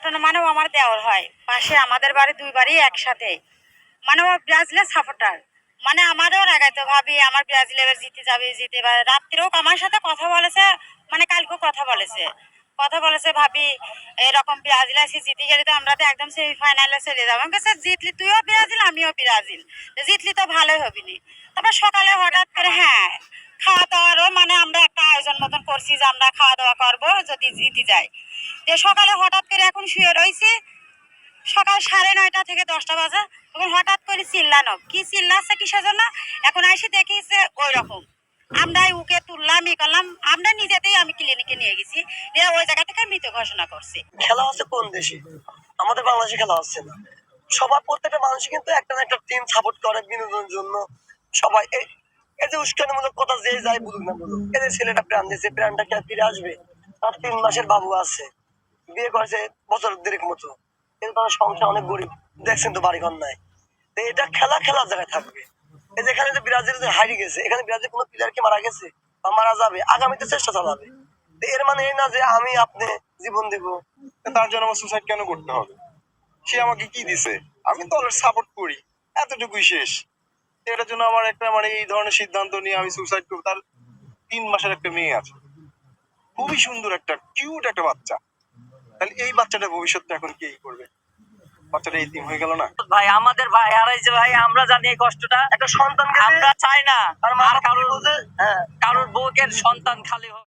ঘটনা মানে ও আমার দেওর হয়, পাশে আমাদের বাড়ি দুই বাড়ি একসাথে। মানে ও ব্রাজিলের সাপোর্টার। মানে আমারও রাগাইতো, ভাবি আমার ব্রাজিল এবার জিতে যাবে, জিতে এবার রাত্রেও আমার সাথে কথা বলেছে, মানে কালকেও কথা বলেছে ভাবি এরকম ব্রাজিল আছে, জিতে গেলে তো আমরা তো একদম সেমিফাইনালে চলে যাবো। আমি বলছি, জিতলি তুইও ব্রাজিল আমিও ব্রাজিল, জিতলি তো ভালোই হবিনি। তারপর সকালে হঠাৎ করে হ্যাঁ খাওয়া দাওয়ারও মানে আমরা একটা আয়োজন মতন করছি যে আমরা খাওয়া দাওয়া করবো যদি জিতে যাই। যে সকালে হঠাৎ করে এখন শুয়ে রয়েছি, সকাল 9:30 থেকে 10টা বাজে, তখন হঠাৎ করে চিল্লানো, কি চিল্লাচ্ছে কিসের জন্য, এখন এসে দেখিছে ওই রকম। আমরা ওকে তুললাম, ই করলাম, আমরা নিজেতেই আমি ক্লিনিকে নিয়ে গেছি, নিয়ে ওই জায়গা থেকে মৃত ঘোষণা করছি। খেলা হচ্ছে কোন দেশে? আমাদের বাংলাদেশে খেলা হচ্ছে না। সবার প্রত্যেকটা মানুষ কিন্তু একটা না একটা টিম সাপোর্ট করে বিনোদনের জন্য। সবাই এই যে উস্কানিমূলক কথা যে যাই বলুক না বলুক, এই যে ছেলেটা প্রাণ দিয়েছে, প্রাণটা কি আর ফিরে আসবে? তার 3 মাসের বাবু আছে, বিয়ে করেছে বছর দেড়েক মতো, কিন্তু তার সংসার অনেক গরিব, দেখছেন তো বাড়িঘর নাই। তো এটা খেলার জায়গায় থাকবে। এই যে এখানে যে ব্রাজিল যে হারিয়ে গেছে, এখানে ব্রাজিল কোনো প্লেয়ার কি মারা গেছে বা মারা যাবে? আগামীতে চেষ্টা চালাবে। এর মানে এই না যে আমি আপনি জীবন দিব। তার জন্য আমার সুসাইড কেন করতে হবে? সে আমাকে কি দিছে? আমি তো ওর সাপোর্ট করি, এতটুকুই শেষ। এটার জন্য আমার একটা মানে এই ধরনের সিদ্ধান্ত নিয়ে আমি সুসাইড করবো? তার 3 মাসের একটা মেয়ে আছে, খুবই সুন্দর একটা কিউট একটা বাচ্চা। তাহলে এই বাচ্চাটা ভবিষ্যৎটা এখন কি করবে? বাচ্চাটা এতিম হয়ে গেল না? ভাই আমাদের ভাই হারাইছে ভাই, আমরা জানি এই কষ্টটা। একটা সন্তান আমরা চাই না আর কারোর বউকের সন্তান খালি হোক।